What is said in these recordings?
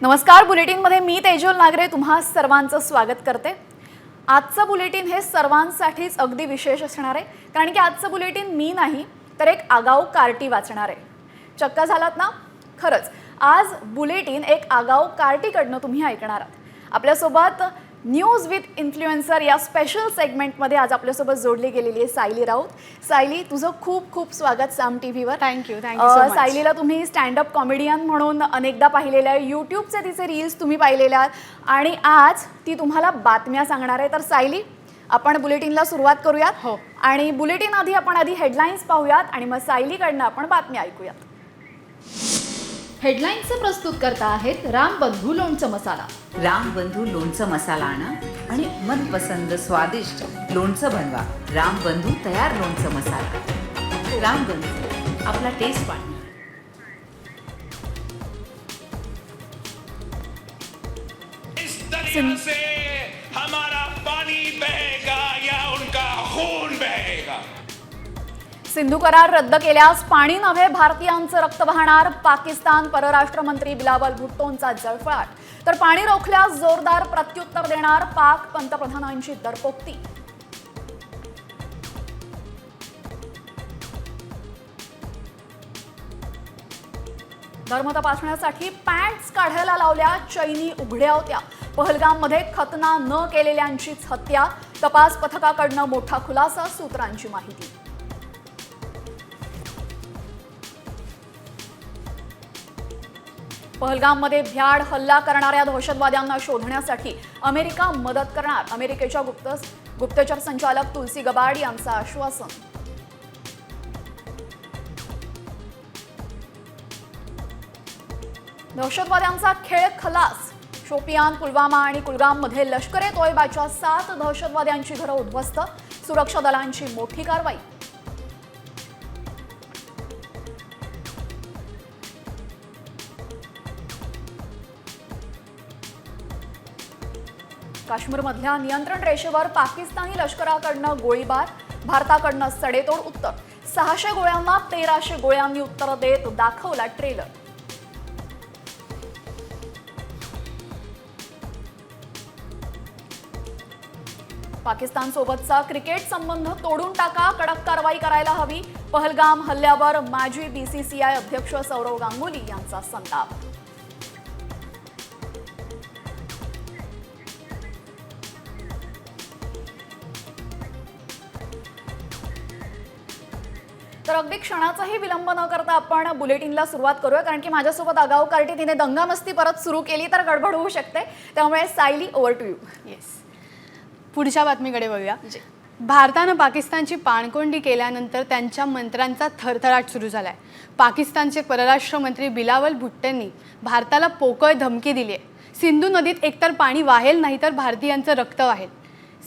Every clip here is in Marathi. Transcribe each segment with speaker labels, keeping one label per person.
Speaker 1: नमस्कार, बुलेटिनमध्ये मी तेजल नागरे तुम्हा सर्वांचं स्वागत करते। आजचं बुलेटिन हे सर्वांसाठीच अगदी विशेष असणार आहे, कारण की आजचं बुलेटिन मी नाही तर एक आगाऊ कार्टी वाचणार आहे। चक्क झालात ना? खरंच आज बुलेटिन एक आगाऊ कार्टीकडनं तुम्ही ऐकणार आहात। आपल्यासोबत न्यूज विथ इन्फ्लुएन्सर या स्पेशल सेगमेंटमध्ये आज आपल्यासोबत जोडली गेलेली आहे सायली राऊत। सायली, तुझं खूप खूप स्वागत साम टीव्हीवर।
Speaker 2: Thank you so much.
Speaker 1: सायलीला तुम्ही स्टँड अप कॉमेडियन म्हणून अनेकदा पाहिलेलं आहे, यूट्यूबचे तिचे रील्स तुम्ही पाहिलेल्या आहात आणि आज ती तुम्हाला बातम्या सांगणार आहे। तर सायली, आपण बुलेटिनला सुरुवात करूयात।
Speaker 2: हो।
Speaker 1: आणि बुलेटिन आधी हेडलाईन्स पाहूयात आणि मग सायलीकडनं आपण बातम्या ऐकूयात। हेडलाईन्सचं प्रस्तुत करता आहेत रामबंधू लोणचं मसाला।
Speaker 3: रामबंधू लोणचं मसाला आणा आणि मनपसंद स्वादिष्ट लोणचं बनवा। रामबंधू तयार लोणचं मसाला। रामबंधू, आपला टेस्ट पार्टनर।
Speaker 4: इस दरिया से हमारा पानी बहेगा या उनका खून बहेगा।
Speaker 1: सिंधू करार रद्द केल्यास पाणी नव्हे भारतीयांचं रक्त वाहणार। पाकिस्तान परराष्ट्र मंत्री बिलावल भुट्टोंचा जळफळाट। तर पाणी रोखल्यास जोरदार प्रत्युत्तर देणार पाक पंतप्रधानांची दरपोक्ती। धर्म तपासण्यासाठी पॅन्ट्स काढायला लावल्या, चैनी उघड्या होत्या। पहलगाममध्ये खतना न केलेल्यांचीच हत्या। तपास पथकाकडनं मोठा खुलासा, सूत्रांची माहिती। पहलगाममध्ये भ्याड हल्ला करणाऱ्या दहशतवाद्यांना शोधण्यासाठी अमेरिका मदत करणार। अमेरिकेच्या गुप्तचर संचालक तुलसी गबार्ड यांचं आश्वासन। दहशतवाद्यांचा खेळ खलास। शोपियान, पुलवामा आणि कुलगाममध्ये लष्कर-ए तोयबाच्या 7 दहशतवाद्यांची घरं उद्ध्वस्त। सुरक्षा दलांची मोठी कारवाई। काश्मीरमधल्या नियंत्रण रेषेवर पाकिस्तानी लष्कराकडनं गोळीबार, भारताकडनं सडेतोड उत्तर। 600 गोळ्यांना 1300 गोळ्यांनी उत्तर देत दाखवला ट्रेलर। पाकिस्तान सोबतचा क्रिकेट संबंध तोडून टाका, कडक कारवाई करायला हवी। पहलगाम हल्ल्यावर माजी बीसीसीआय अध्यक्ष सौरव गांगुली यांचा संताप। तर अगदी क्षणाचाही विलंब न करता आपण बुलेटिनला सुरुवात करूया, कारण की माझ्यासोबत आगाऊ कार्टी तिने दंगामस्ती परत सुरू केली तर गडबड होऊ शकते। त्यामुळे Sayali, over to you.
Speaker 2: Yes, पुढच्या बातमीकडे वळूया। भारतानं पाकिस्तानची पाणकोंडी केल्यानंतर त्यांच्या मंत्र्यांचा थरथराट सुरू झालाय। पाकिस्तानचे परराष्ट्र मंत्री बिलावल भुट्टोंनी भारताला पोकळ धमकी दिली आहे। सिंधू नदीत एकतर पाणी वाहेल नाही तर भारतीयांचं रक्त वाहेल।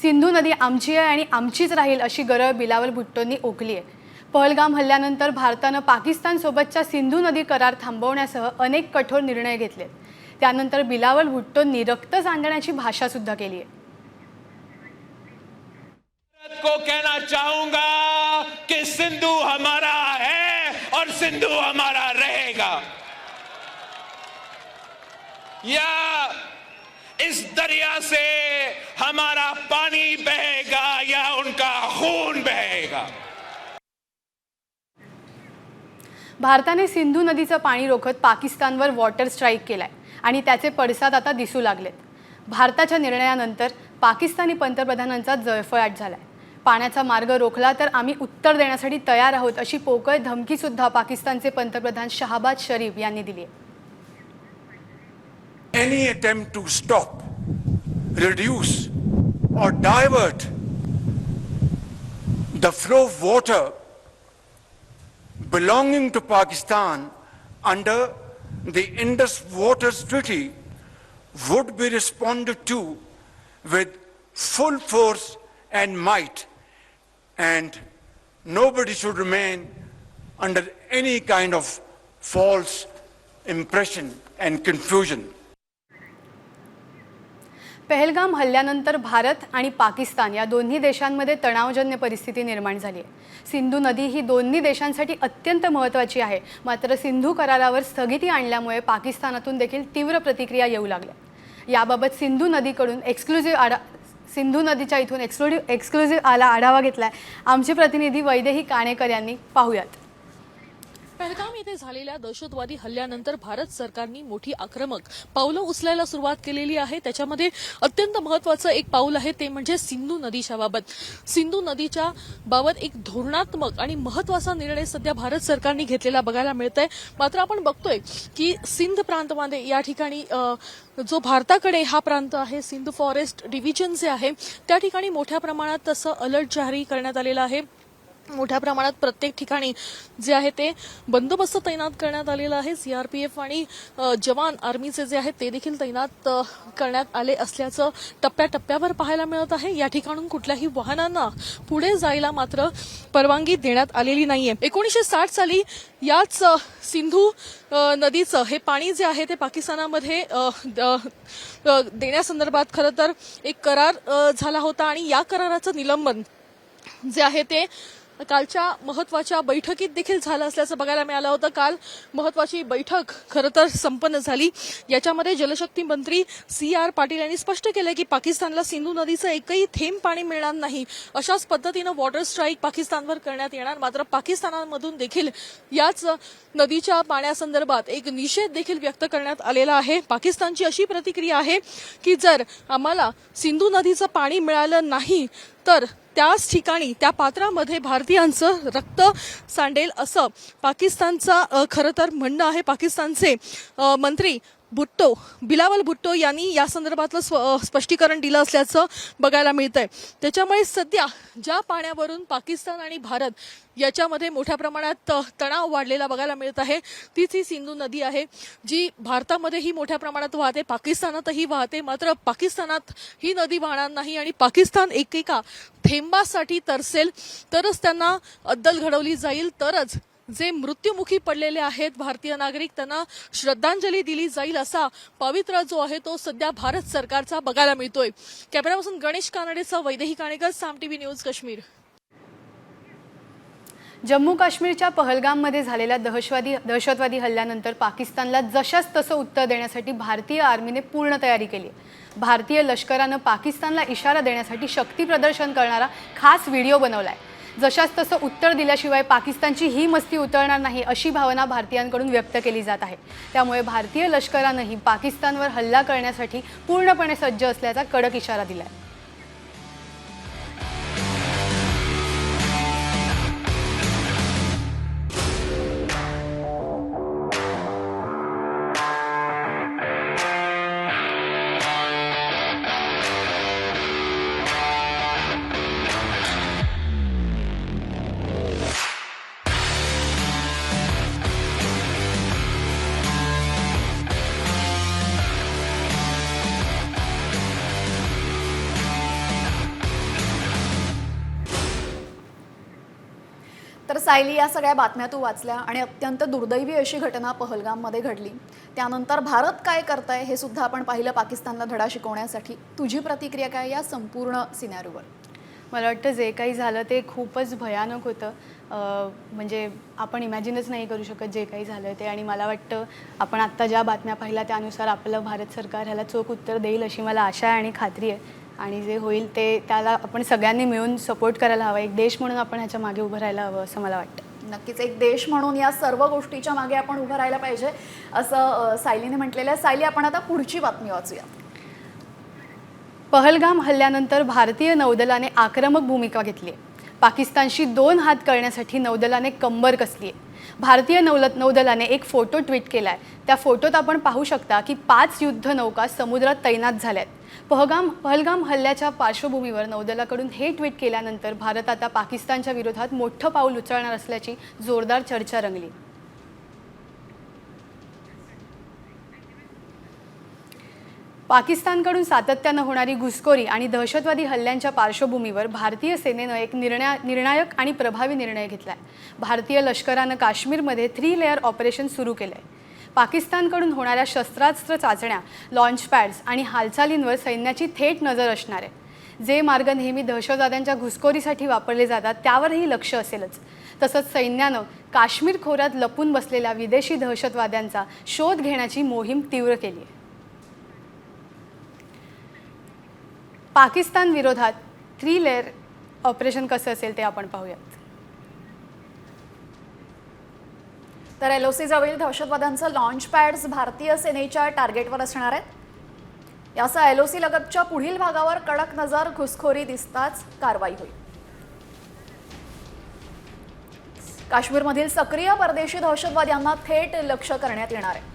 Speaker 2: सिंधू नदी आमची आहे आणि आमचीच राहील अशी गरळ बिलावल भुट्टोंनी ओकली आहे। पहलगाम हल्ल्यानंतर भारतानं पाकिस्तानसोबतच्या सिंधू नदी करार थांबवण्यासह अनेक कठोर निर्णय घेतले। त्यानंतर बिलावल भुट्टोंनी रक्त सांडण्याची भाषा सुद्धा केली आहे।
Speaker 4: को कहना चाहूंगा कि सिंधु हमारा है और सिंधु हमारा रहेगा। या इस दरिया से हमारा पानी बहेगा या उनका खून बहेगा।
Speaker 2: भारताने सिंधू नदीचं पाणी रोखत पाकिस्तानवर वॉटर स्ट्राईक केलाय आणि त्याचे पडसाद आता दिसू लागलेत। भारताच्या निर्णयानंतर पाकिस्तानी पंतप्रधानांचा जळफळाट झालाय। पाण्याचा मार्ग रोखला तर आम्ही उत्तर देण्यासाठी तयार आहोत अशी पोकळ धमकी सुद्धा पाकिस्तानचे पंतप्रधान शहबाज शरीफ यांनी दिली आहे।
Speaker 5: Any attempt to stop, reduce or divert the flow of water belonging to Pakistan under the Indus Waters Treaty would be responded to with full force and might, and nobody should remain under any kind of false impression and confusion.
Speaker 2: Pahalgam हल्ल्यानंतर भारत आणि पाकिस्तान या दोन्ही देशांमध्ये तणावजन्य परिस्थिती निर्माण झाली आहे। सिंधू नदी ही दोन्ही देशांसाठी अत्यंत महत्त्वाची आहे, मात्र सिंधू करारावर स्थगिती आणल्यामुळे पाकिस्तानातून देखील तीव्र प्रतिक्रिया येऊ लागल्या। याबाबत सिंधू नदीच्या इथून एक्सक्लुझिव्ह आढावा घेतलाय आमचे प्रतिनिधी वैदेही काणेकर यांनी। पाहूयात।
Speaker 6: पहलगाम येथे झालेल्या दहशतवादी हल्ल्यानंतर भारत सरकारने मोठी आक्रमक पावलं उचलायला सुरुवात केलेली आहे। त्याच्यामध्ये अत्यंत महत्त्वाचं एक पाऊल आहे ते म्हणजे सिंधू नदीच्या बाबत। सिंधू नदीच्या बाबत एक धोरणात्मक आणि महत्त्वाचा निर्णय सध्या भारत सरकारने घेतलेला बघायला मिळतंय। मात्र आपण बघतोय की सिंध प्रांतामध्ये या ठिकाणी जो भारताकडे हा प्रांत आहे, सिंध फॉरेस्ट डिव्हिजन जे आहे त्या ठिकाणी मोठ्या प्रमाणात तसं अलर्ट जारी करण्यात आलेला आहे। मोठ्या प्रमाणात प्रत्येक ठिकाणी जे आहे ते बंदोबस्त तैनात करण्यात आलेला आहे। सीआरपीएफ आणि जवान आर्मीचे जे आहेत ते देखील तैनात करण्यात आले असल्याचं टप्प्याटप्प्यावर पाहायला मिळत आहे। या ठिकाणून कुठल्याही वाहनांना पुढे जायला मात्र परवानगी देण्यात आलेली नाहीये। 1960 साली याच सिंधू नदीचं हे पाणी जे आहे ते पाकिस्तानामध्ये देण्यासंदर्भात खरं तर एक करार झाला होता आणि या कराराचं निलंबन जे आहे ते कालच्या महत्त्वाच्या बैठकीत देखील झालं असल्याचं बघायला मिळालं होतं। काल महत्त्वाची बैठक खरं तर संपन्न झाली। याच्यामध्ये जलशक्ती मंत्री CR पाटील यांनी स्पष्ट केलं की पाकिस्तानला सिंधू नदीचं एकही थेंब पाणी मिळणार नाही, अशाच पद्धतीनं वॉटर स्ट्राईक पाकिस्तानवर करण्यात येणार। मात्र पाकिस्तानामधून देखील याच नदीच्या पाण्यासंदर्भात एक निषेध देखील व्यक्त करण्यात आलेला आहे। पाकिस्तानची अशी प्रतिक्रिया आहे की जर आम्हाला सिंधू नदीचं पाणी मिळालं नाही तर त्याच ठिकाणी त्या पात्रामध्ये भारतीयांचं रक्त सांडेल असं पाकिस्तानचा खरं तर म्हणणं आहे। पाकिस्तानचे मंत्री बिलावल भुट्टो यांनी या संदर्भातलं स्पष्टीकरण दिलं असल्याचं बघायला मिळतंय। त्याच्यामुळे सध्या ज्या पाण्यावरून पाकिस्तान आणि भारत याच्यामध्ये मोठ्या प्रमाणात तणाव वाढलेला बघायला मिळत आहे तीच ही सिंधू नदी आहे, जी भारतामध्येही मोठ्या प्रमाणात वाहते, पाकिस्तानातही वाहते। मात्र पाकिस्तानात ही नदी वाहणार नाही आणि पाकिस्तान एकेका थेंबासाठी तरसेल तरच त्यांना अद्दल घडवली जाईल, तरच जे मृत्युमुखी पडलेले आहेत भारतीय नागरिक त्यांना श्रद्धांजली दिली जाईल असा पवित्रा जो आहे तो सध्या भारत सरकारचा बघायला मिळतोय। कॅमेरापासून गणेश कानडेचा वैदेही काणेकर, साम टीव्ही न्यूज काश्मीर।
Speaker 2: जम्मू काश्मीरच्या पहलगाममध्ये झालेल्या दहशतवादी हल्ल्यानंतर पाकिस्तानला जशास तसं उत्तर देण्यासाठी भारतीय आर्मीने पूर्ण तयारी केली आहे। भारतीय लष्करानं पाकिस्तानला इशारा देण्यासाठी शक्ती प्रदर्शन करणारा खास व्हिडिओ बनवलाय। जशास तसं उत्तर दिल्याशिवाय पाकिस्तानची ही मस्ती उतरणार नाही अशी भावना भारतीयांकडून व्यक्त केली जात आहे। त्यामुळे भारतीय लष्करानंही पाकिस्तानवर हल्ला करण्यासाठी पूर्णपणे सज्ज असल्याचा कडक इशारा दिलाय।
Speaker 1: तर सायली, या सगळ्या बातम्या तू वाचल्या आणि अत्यंत दुर्दैवी अशी घटना पहलगाममध्ये घडली। त्यानंतर भारत काय करतंय हे सुद्धा आपण पाहिलं पाकिस्तानला धडा शिकवण्यासाठी। तुझी प्रतिक्रिया काय या संपूर्ण सिनॅरिओवर?
Speaker 2: मला वाटतं जे काही झालं ते खूपच भयानक होतं। म्हणजे आपण इमॅजिनच नाही करू शकत जे काही झालं ते। आणि मला वाटतं आपण आत्ता ज्या बातम्या पाहिल्या त्यानुसार आपलं भारत सरकार ह्याला चोख उत्तर देईल अशी मला आशा आहे आणि खात्री आहे। आणि जे होईल ते त्याला आपण सगळ्यांनी मिळून सपोर्ट करायला हवा। एक देश म्हणून आपण ह्याच्या मागे उभं राहायला हवं असं मला वाटतं।
Speaker 1: नक्कीच एक देश म्हणून या सर्व गोष्टीच्या मागे आपण उभं राहायला पाहिजे असं सायलीने म्हटलेलं आहे। सायली, आपण आता पुढची बातमी वाचूया।
Speaker 2: पहलगाम हल्ल्यानंतर भारतीय नौदलाने आक्रमक भूमिका घेतली आहे। पाकिस्तानशी 2 हात करण्यासाठी नौदलाने कंबर कसली आहे। भारतीय नौदलाने एक फोटो ट्विट केलाय। त्या फोटोत आपण पाहू शकता की 5 युद्धनौका समुद्रात तैनात झाल्यात। पहलगाम हल्ल्याच्या पार्श्वभूमीवर नौदलाकडून हे ट्विट केल्यानंतर भारत आता पाकिस्तानच्या विरोधात मोठं पाऊल उचलणार असल्याची जोरदार चर्चा रंगली। पाकिस्तानकडून सातत्यानं होणारी घुसखोरी आणि दहशतवादी हल्ल्यांच्या पार्श्वभूमीवर भारतीय सेनेनं एक निर्णायक आणि प्रभावी निर्णय घेतलाय। भारतीय लष्करानं काश्मीरमध्ये 3 लेअर ऑपरेशन सुरू केलंय। पाकिस्तानकडून होणाऱ्या शस्त्रास्त्र चाचण्या, लॉन्च पॅड्स आणि हालचालींवर सैन्याची थेट नजर असणार आहे. जे मार्ग नेहमी दहशतवाद्यांच्या घुसखोरीसाठी वापरले जातात त्यावरही लक्ष असेलच. तसंच सैन्यानं काश्मीर खोऱ्यात लपून बसलेल्या विदेशी दहशतवाद्यांचा शोध घेण्याची मोहीम तीव्र केली आहे. पाकिस्तान विरोधात 3 लेअर ऑपरेशन कसं असेल ते आपण पाहूयात.
Speaker 1: तर LOC जवळील दहशतवाद्यांचं लॉन्च पॅड्स भारतीय सेनेच्या टार्गेटवर असणार आहेत. यासह LOC लगतच्या पुढील भागावर कडक नजर, घुसखोरी दिसताच कारवाई होईल. काश्मीरमधील सक्रिय परदेशी दहशतवाद्यांना थेट लक्ष्य करण्यात येणार आहे.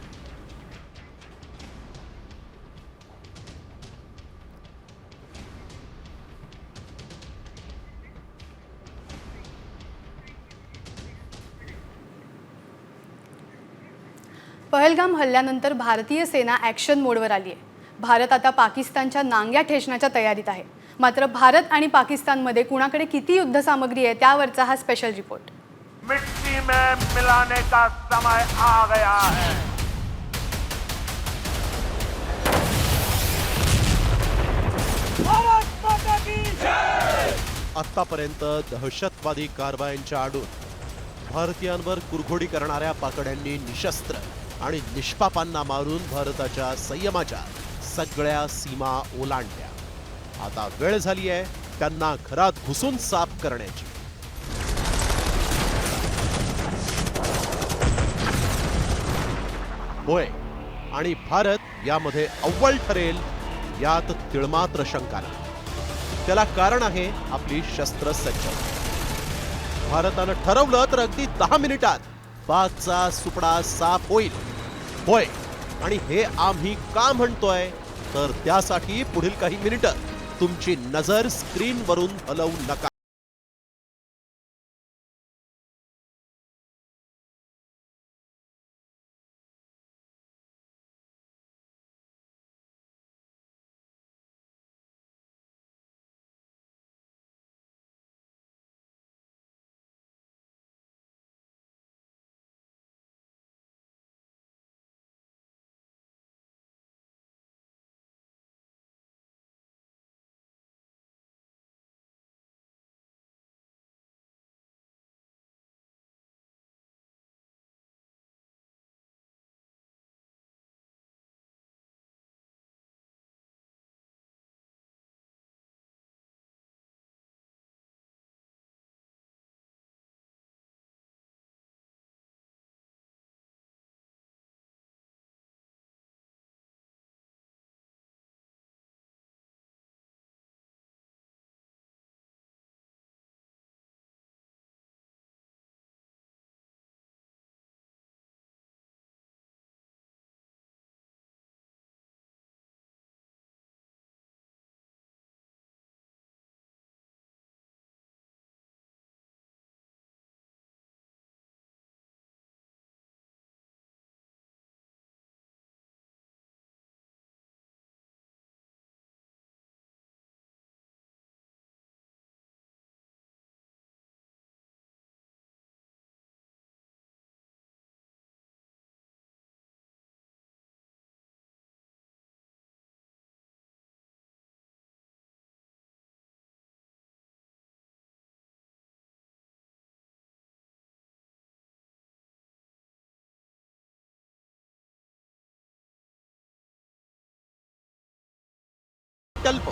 Speaker 2: पहलगाम हल्ल्यानंतर भारतीय सेना ॲक्शन मोडवर आली आहे. भारत आता पाकिस्तानच्या नांग्या ठेचण्याच्या तयारीत आहे. मात्र भारत आणि पाकिस्तानमध्ये कुणाकडे किती युद्धसामग्री आहे त्यावरचा हा स्पेशल रिपोर्ट.
Speaker 7: मिट्टी में मिलाने का समय आ गया है.
Speaker 8: आतापर्यंत दहशतवादी कारवायांच्या आडून भारतीयांवर कुरघोडी करणाऱ्या पाकड्यांनी निशस्त्र आणि निष्पापांना मारून भारताच्या संयमाच्या सगळ्या सीमा ओलांडल्या. आता वेळ झाली आहे त्यांना घरात घुसून साफ करण्याची. होय, आणि भारत यामध्ये अव्वल ठरेल यात तिळमात्र शंका नाही. त्याला कारण आहे आपली शस्त्रसज्जता. भारतानं ठरवलं तर अगदी 10 मिनिटात पाकचा सुपडा साफ होईल. होय, आणि हे आम्ही का म्हणतोय तर त्यासाठी पुढील काही मिनिटं तुमची नजर स्क्रीनवरून हलवू नका. कल्प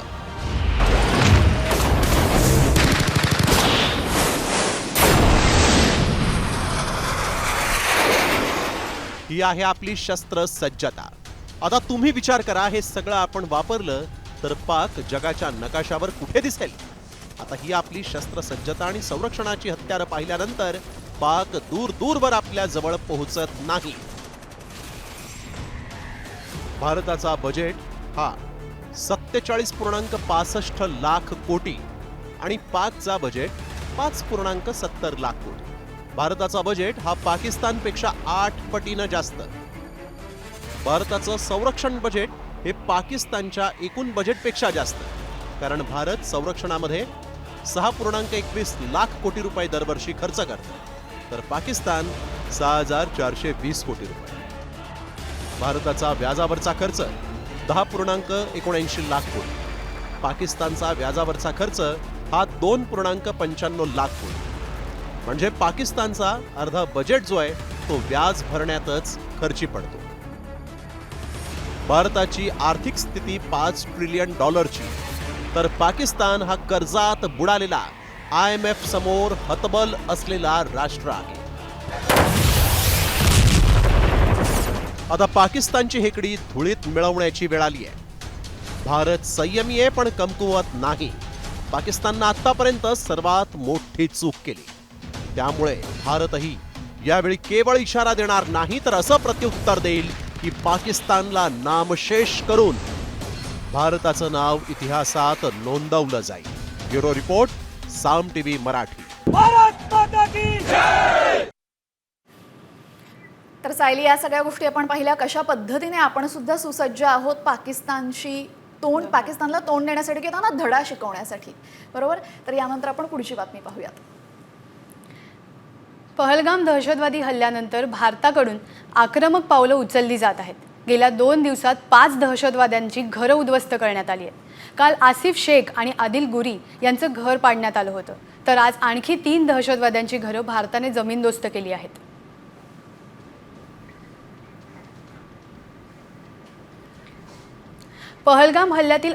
Speaker 8: ही आहे आपली शस्त्र सज्जता. आता तुम्ही विचार करा, हे सगळं आपण वापरलं तर पाक जगाच्या नकाशावर कुठे दिसेल. आता ही आपली शस्त्र सज्जता आणि संरक्षणाची हत्यारं पाहिल्यानंतर पाक दूर दूरवर आपल्या जवळ पोहोचत नाही. भारताचा बजेट हा 47.65 लाख कोटी आणि पाकचा बजेट 5.70 लाख कोटी. भारताचा बजेट हा पाकिस्तानपेक्षा 8 पटीनं जास्त. भारताचं संरक्षण बजेट हे पाकिस्तानच्या एकूण बजेटपेक्षा जास्त, कारण भारत संरक्षणामध्ये 6.21 लाख कोटी रुपये दरवर्षी खर्च करतो, तर पाकिस्तान 6,420 कोटी रुपये. भारताचा व्याजावरचा खर्च 10.79 लाख कोटी. पाकिस्तानचा व्याजावरचा खर्च हा 2.95 लाख कोटी. म्हणजे पाकिस्तानचा अर्धा बजेट जो आहे तो व्याज भरण्यातच खर्ची पडतो. भारताची आर्थिक स्थिती $5 ट्रिलियन, तर पाकिस्तान हा कर्जात बुडालेला IMF समोर हतबल असलेला राष्ट्र आहे. आता पाकिस्तानची हेकडी धुळीत मिळवण्याची वेळ आली आहे. भारत संयमी आहे पण कमकुवत नाही. पाकिस्ताननं आतापर्यंत सर्वात मोठी चूक केली. त्यामुळे भारतही यावेळी केवळ इशारा देणार नाही तर असं प्रत्युत्तर देईल की पाकिस्तानला नामशेष करून भारताचं नाव इतिहासात नोंदवलं जाईल. ब्युरो रिपोर्ट, साम टीव्ही मराठी.
Speaker 1: तर सायली, या सगळ्या गोष्टी आपण पाहिल्या. कशा पद्धतीने आपण सुद्धा सुसज्ज आहोत पाकिस्तानला तोंड देण्यासाठी किंवा त्यांना धडा शिकवण्यासाठी, बरोबर? तर यानंतर आपण पुढची बातमी पाहूयात.
Speaker 2: पहलगाम दहशतवादी हल्ल्यानंतर भारताकडून आक्रमक पावलं उचलली जात आहेत. गेल्या 2 दिवसात 5 दहशतवाद्यांची घरं उद्ध्वस्त करण्यात आली आहेत. काल आसिफ शेख आणि आदिल गुरी यांचं घर पाडण्यात आलं होतं. तर आज आणखी 3 दहशतवाद्यांची घरं भारताने जमीनदोस्त केली आहेत. पहलगाम हल्ल्यातील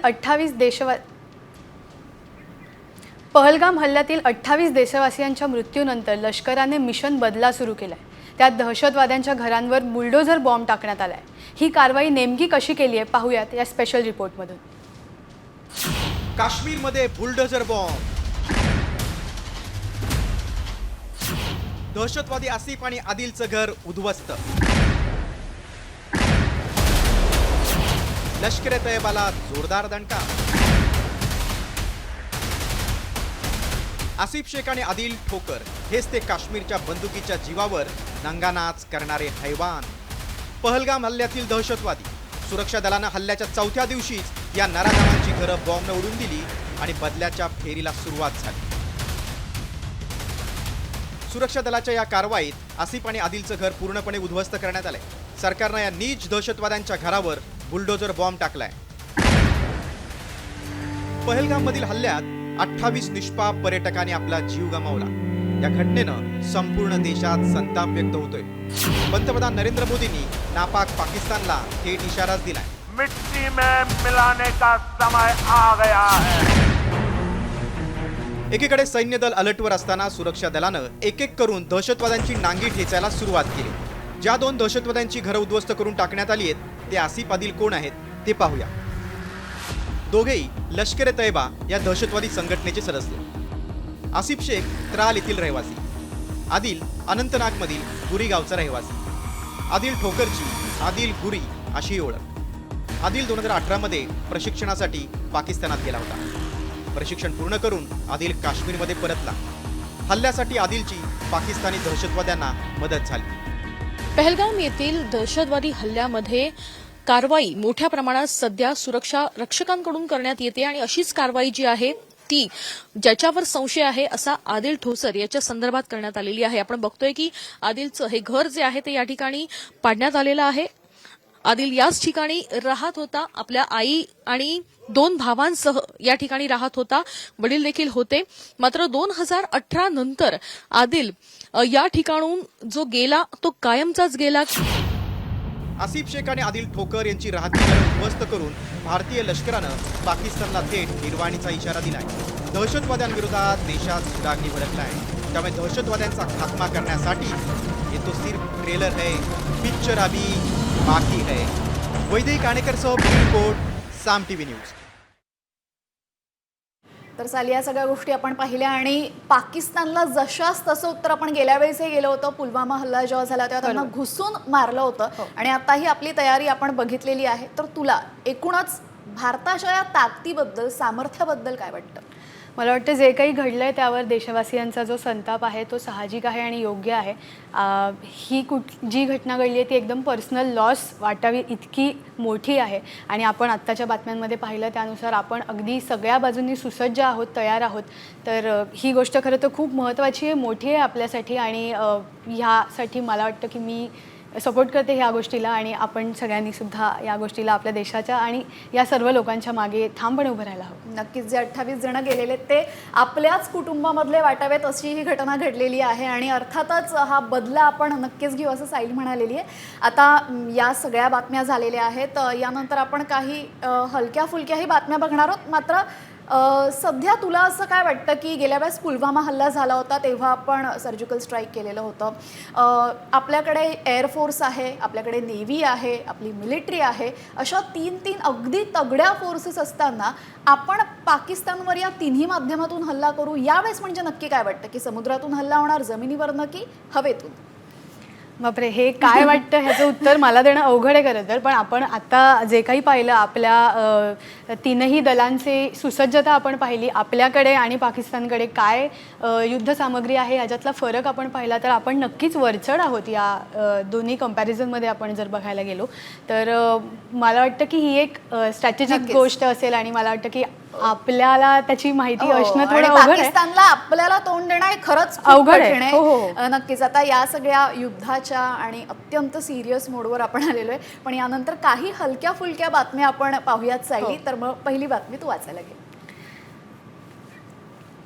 Speaker 2: 28 देशवासियांच्या मृत्यूनंतर लष्कराने मिशन बदला सुरू केलाय. त्यात दहशतवाद्यांच्या घरांवर बुलडोझर बॉम्ब टाकण्यात आलाय. ही कारवाई नेमकी कशी केली आहे पाहूयात या स्पेशल रिपोर्टमधून.
Speaker 9: काश्मीरमध्ये बुलडोझर बॉम्ब. दहशतवादी आसिफ आणि आदिलचं घर उद्ध्वस्त. लष्कर ए तैयबाला जोरदार दणका. आसिफ शेख आणि आदिल ठोकर हेच ते काश्मीरच्या बंदुकीच्या जीवावर नंगानाच करणारे हैवान. पहलगाम हल्ल्यातील दहशतवादी. सुरक्षा दलानं हल्ल्याच्या 4थ्या दिवशीच या नराधमांची घरं बॉम्बनं उडवून दिली आणि बदल्याच्या फेरीला सुरुवात झाली. सुरक्षा दलाच्या या कारवाईत आसिफ आणि आदिलचं घर पूर्णपणे उद्ध्वस्त करण्यात आलंय. सरकारनं या नीच दहशतवाद्यांच्या घरावर बुलडोझर बॉम्ब टाकलाय. पहलगाममधील हल्ल्यात 28 निष्पाप पर्यटकांनी आपला जीव गमावला. या घटनेनं संपूर्ण देशात संताप व्यक्त होतोय. पंतप्रधान नरेंद्र मोदींनी नापाक पाकिस्तानला थेट इशाराच दिलाय.
Speaker 7: मिट्टी में मिलाने का समय आ गया है.
Speaker 9: एकीकडे सैन्य दल अलर्टवर असताना सुरक्षा दलानं एक एक करून दहशतवाद्यांची नांगी ठेचायला सुरुवात केली. ज्या 2 दहशतवाद्यांची घरं उद्ध्वस्त करून टाकण्यात आली आहेत ते आसिफ आदिल कोण आहेत ते पाहूया. दोघेही लष्कर ए तैयबा या दहशतवादी संघटनेचे सदस्य. आसिफ शेख त्राल येथील रहिवासी. आदिल अनंतनागमधील गुरी गावचा रहिवासी. आदिल ठोकरची आदिल गुरी अशी ओळख. आदिल 2018 मध्ये प्रशिक्षणासाठी पाकिस्तानात गेला होता. प्रशिक्षण पूर्ण करून आदिल काश्मीरमध्ये परतला. हल्ल्यासाठी आदिलची पाकिस्तानी दहशतवाद्यांना मदत झाली.
Speaker 6: पहलगाम येथील दहशतवादी हल्ल्यामध्ये कारवाई मोठ्या प्रमाणात सध्या सुरक्षा रक्षकांकडून करण्यात येते आणि अशीच कारवाई जी आहे ती ज्याच्यावर संशय आहे असा आदिल ठोसर याच्या संदर्भात करण्यात आलेली आहे. आपण बघतोय की आदिलचं हे घर जे आहे ते या ठिकाणी पाडण्यात आलेलं आहे. आदिल याच ठिकाणी राहत होता. आपल्या आई आणि 2 भावांसह या ठिकाणी राहत होता. वडील देखील होते. मात्र 2018 नंतर आदिल या ठिकाणून जो गेला तो कायमचाच गेला.
Speaker 9: आसिफ शेख आणि आदिल ठोकर यांची राहती घरं उद्ध्वस्त करून भारतीय लष्करानं पाकिस्तानला थेट निर्वाणीचा इशारा दिलाय. दहशतवाद्यांविरोधात देशात सुडाग्नी भडकलाय. त्यामुळे दहशतवाद्यांचा खात्मा करण्यासाठी ये तो सिर्फ ट्रेलर है, पिक्चर अभी बाकी है. वैदेही काणेकरसह रिपोर्ट, साम टीव्ही न्यूज.
Speaker 1: तर साली या सगळ्या गोष्टी आपण पाहिल्या आणि पाकिस्तानला जशास तसं उत्तर आपण गेल्या वेळेस गेलो होतो. पुलवामा हल्ला जेव्हा झाला तेव्हा त्यांना घुसून मारलं होतं आणि आताही आपली तयारी आपण बघितलेली आहे. तर तुला एकूणच भारताच्या या ताकदीबद्दल, सामर्थ्याबद्दल काय वाटतं?
Speaker 2: मला वाटतं जे काही घडलंय त्यावर देशवासियांचा जो संताप आहे तो साहजिक आहे आणि योग्य आहे. ही जी घटना घडली आहे ती एकदम पर्सनल लॉस वाटावी इतकी मोठी आहे आणि आपण आत्ताच्या बातम्यांमध्ये पाहिलं त्यानुसार आपण अगदी सगळ्या बाजूंनी सुसज्ज आहोत, तयार आहोत. तर ही गोष्ट खरं तर खूप महत्त्वाची आहे, मोठी आहे आपल्यासाठी आणि ह्यासाठी मला वाटतं की मी सपोर्ट करते ह्या गोष्टीला आणि आपण सगळ्यांनी सुद्धा या गोष्टीला आपल्या देशाच्या आणि या सर्व लोकांच्या मागे ठामपणे उभं राहायला हवं.
Speaker 1: नक्कीच जे 28 जण गेलेले ते आपल्याच कुटुंबामधले वाटावेत अशी ही घटना घडलेली आहे आणि अर्थातच हा बदला आपण नक्कीच घेऊ असं साईल म्हणालेली आहे. आता या सगळ्या बातम्या झालेल्या आहेत. यानंतर आपण काही हलक्या फुलक्याही बातम्या बघणार आहोत. मात्र सध्या तुला असं काय वाटतं की गेल्या वेळेस पुलवामा हल्ला झाला होता तेव्हा आपण सर्जिकल स्ट्राईक केलेलं होतं. आपल्याकडे एअरफोर्स आहे, आपल्याकडे नेव्ही आहे, आपली मिलिटरी आहे, अशा 3 अगदी तगड्या फोर्सेस असताना आपण पाकिस्तानवर या तिन्ही माध्यमातून हल्ला करू. यावेळेस म्हणजे नक्की काय वाटतं की समुद्रातून हल्ला होणार, जमिनीवरनं की हवेतून?
Speaker 2: बापरे, हे काय वाटतं ह्याचं उत्तर मला देणं अवघड आहे खरं तर. पण आपण आता जे काही पाहिलं आपल्या तीनही दलांचे सुसज्जता आपण पाहिली, आपल्याकडे आणि पाकिस्तानकडे काय युद्धसामग्री आहे ह्याच्यातला फरक आपण पाहिला तर आपण नक्कीच वरचढ आहोत या दोन्ही कंपॅरिझनमध्ये. आपण जर बघायला गेलो तर मला वाटतं की ही एक स्ट्रॅटेजिक गोष्ट असेल आणि मला वाटतं की आपल्याला त्याची माहिती असणं थोडं अवघड आहे.
Speaker 1: पाकिस्तानला आपल्याला तोंड देणं हे खरंच खूप
Speaker 2: अवघड
Speaker 1: कठीण
Speaker 2: आहे. हो.
Speaker 1: आहे. नक्कीच आता या सगळ्या युद्धाच्या आणि अत्यंत सिरियस मोडवर आपण आलेलो आहे. पण यानंतर काही हलक्या फुलक्या बातम्या आपण पाहूयात सायली. तर मग पहिली बातमी तू वाचायला घे.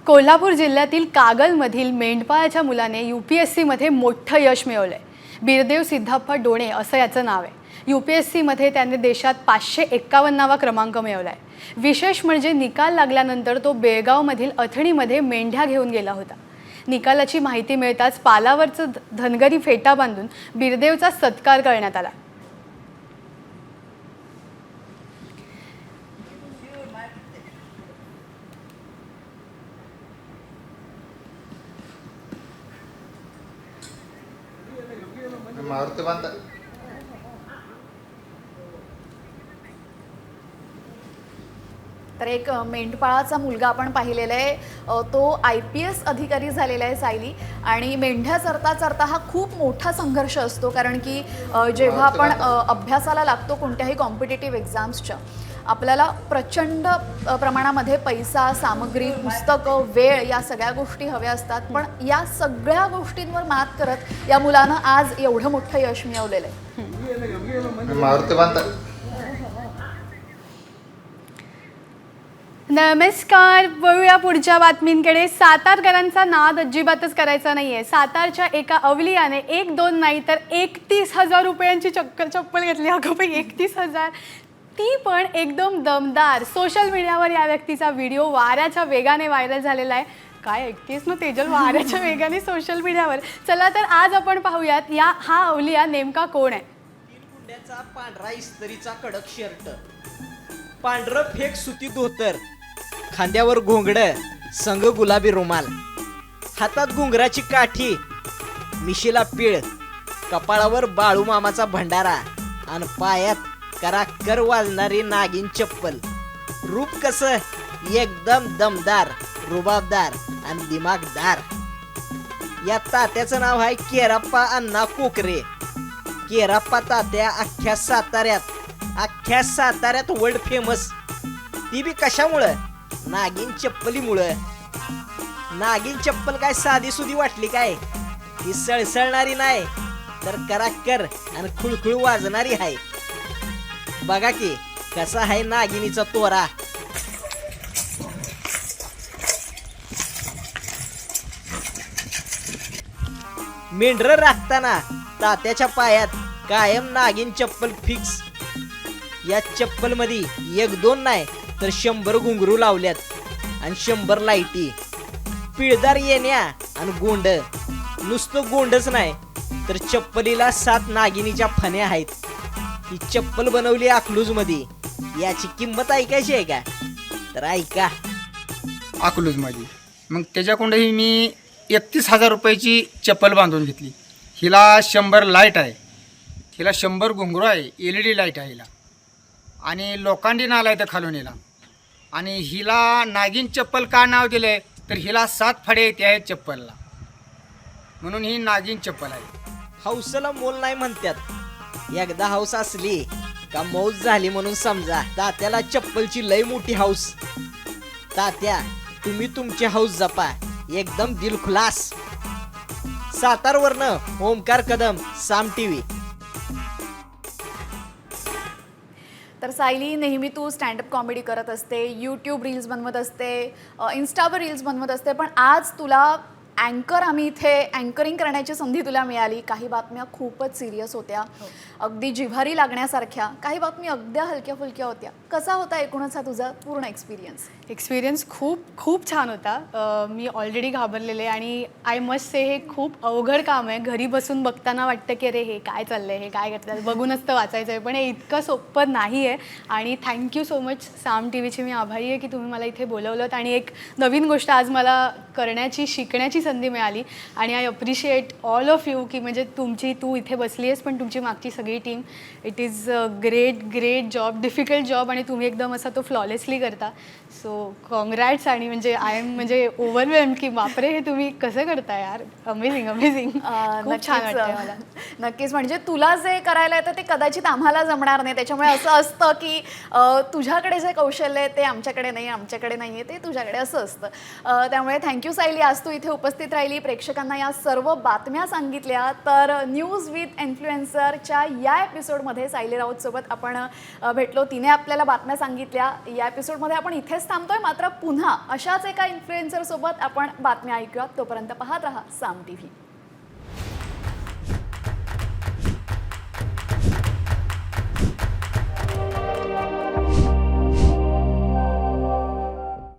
Speaker 2: कोल्हापूर जिल्ह्यातील कागलमधील मेंढपाळाच्या मुलाने UPSCमध्ये मोठं यश मिळवलंय. बिरदेव सिद्धप्पा डोणे असं याचं नाव आहे. UPSCमध्ये त्याने देशात 551वा क्रमांक मिळवलाय. विशेष म्हणजे निकाल लागल्यानंतर तो बेळगावमधील अथणीमध्ये मेंढ्या घेऊन गेला होता. निकालाची माहिती मिळताच पालावरचं धनगरी फेटा बांधून बिरदेवचा सत्कार करण्यात आला.
Speaker 1: तर एक मेंढपाळाचा मुलगा आपण पाहिलेला आहे. तो IPS अधिकारी झालेला आहे सायली. आणि मेंढ्या चरता चरता हा खूप मोठा संघर्ष असतो कारण की जेव्हा आपण अभ्यासाला लागतो कोणत्याही कॉम्पिटिटिव्ह एक्झाम्सच्या, आपल्याला प्रचंड प्रमाणामध्ये पैसा, सामग्री, पुस्तकं, वेळ या सगळ्या गोष्टी हव्या असतात. पण या सगळ्या गोष्टींवर मात करत या मुलानं आज एवढं मोठं यश मिळवलेलं आहे.
Speaker 2: नमस्कार, वळूया पुढच्या बातमींकडे. सातारकरांचा नाद अजिबातच करायचा नाहीये. सातारच्या एका अवलियाने 1-2 नाही तर 31,000 रुपयांची चप्पल घेतली. अगं बाई, 31,000, ती पण एकदम दमदार. सोशल मीडियावर या व्यक्तीचा व्हिडिओ वाऱ्याच्या वेगाने व्हायरल झालेला आहे. काय ऐकतेस ना तेजल, वाऱ्याच्या वेगाने सोशल मीडियावर. चला तर आज आपण पाहूयात हा अवलिया नेमका कोण आहे.
Speaker 10: 3 गुंड्याचा पांढरा इस्त्रीचा कडक शर्ट, पांढरं फेक सुती धोतर, खांद्यावर घोंगडं, संग गुलाबी रुमाल, हातात घुंगराची काठी, मिशीला पीळ, कपाळावर बाळू मामाचा भंडारा आणि पायात कराकर वाजणारी नागिन चप्पल. रूप कसं एकदम दमदार, रुबाबदार आणि दिमागदार. या तात्याचं नाव आहे केराप्पा अण्णा कोकरे. केराप्पा तात्या अख्ख्या साताऱ्यात वर्ल्ड फेमस. ती बी कशामुळं? नागिन चप्पलीमुळं. नागिन चप्पल काय साधी सुधी वाटली काय? ती सळसळणारी नाही तर कराकर आणि खुळखुळ वाजणारी आहे. बघा की कसा आहे नागिनीचा तोरा. मेंढर राखताना तात्याच्या पायात कायम नागिन चप्पल फिक्स. या चप्पल मध्ये 1-2 नाही तर 100 घुंगरू लावल्यात आणि 100 लाईटी. पिळदार येण्या आणि गोंड. नुसतं गोंडच नाही तर चप्पलीला 7 नागिनीच्या फण्या आहेत. ही चप्पल बनवली अकलूज मध्ये. याची किंमत ऐकायची आहे का? तर ऐका.
Speaker 11: अकलूज मध्ये मग त्याच्याकडूनही मी 31,000 रुपयाची चप्पल बांधून घेतली. हिला 100 लाईट आहे, हिला 100 घुंगरू आहे, LED लाईट आहे हिला, आणि लोखंडी नाला आहे तर खालून हिला. आणि हिला नागिन चप्पल का नाव दिलं आहे तर हिला 7 फडे येते आहेत चप्पलला, म्हणून ही नागिन चप्पल आहे.
Speaker 10: हौसला मोल नाही म्हणतात. एकदा हौस असली का मौज झाली म्हणून समजा. तात्याला चप्पलची लय मोठी हौस. तात्या, तुम्ही तुमची हौस जपा, एकदम दिलखुलास. सातारवरनं ओमकार कदम, साम TV.
Speaker 1: तर सायली, नेहमी तू स्टँडअप कॉमेडी करत असते, यूट्यूब रील्स बनवत असते, इन्स्टावर रील्स बनवत असते, पण आज तुला आम्ही इथे अँकरिंग करण्याची संधी तुला मिळाली. काही बातम्या खूपच सिरियस होत्या, अगदी जिव्हारी लागण्यासारख्या, काही बातमी अगदी हलक्या फुलक्या होत्या. कसा होता एकूणच हा तुझा पूर्ण
Speaker 2: एक्सपिरियन्स खूप छान होता. मी ऑलरेडी घाबरलेले आणि आय मस्ट से हे खूप अवघड काम आहे. घरी बसून बघताना वाटतं की अरे हे काय चाललंय, हे काय करतात, बघूनच तर वाचायचं आहे, पण हे इतकं सोपं नाही आहे. आणि थँक्यू सो मच साम टी व्हीची. मी आभारी आहे की तुम्ही मला इथे बोलवलं आणि एक नवीन गोष्ट आज मला करण्याची, शिकण्याची संधी मिळाली. आणि I appreciate all of you की म्हणजे तू इथे बसली आहेस, पण तुमची मागची सगळी team. It is a great job, difficult job, आणि तुम्ही एकदम असा तो फ्लॉलेसली करता. So congrats. आणि म्हणजे आय एम म्हणजे ओव्हरवेल्म की बापरे हे तुम्ही कसं करता यार. अमेझिंग खूप छान वाटतं मला.
Speaker 1: नक्कीच. म्हणजे तुला जे करायला येतं ते कदाचित आम्हाला जमणार नाही, त्याच्यामुळे असं असतं की तुझ्याकडे जे कौशल्य आहे ते आमच्याकडे नाही आहे, ते तुझ्याकडे असं असतं. त्यामुळे थँक्यू सायली, आज तू इथे उपस्थित राहिली, प्रेक्षकांना या सर्व बातम्या सांगितल्या. तर न्यूज विथ इन्फ्लुएन्सरच्या या एपिसोडमध्ये सायली राऊतसोबत आपण भेटलो. तिने आपल्याला बातम्या सांगितल्या. या एपिसोडमध्ये आपण इथेच थांबतोय, मात्र पुन्हा अशाच एका इन्फ्लुएन्सर सोबत आपण बातम्या ऐकूया. तोपर्यंत पाहत रहा साम टी व्ही.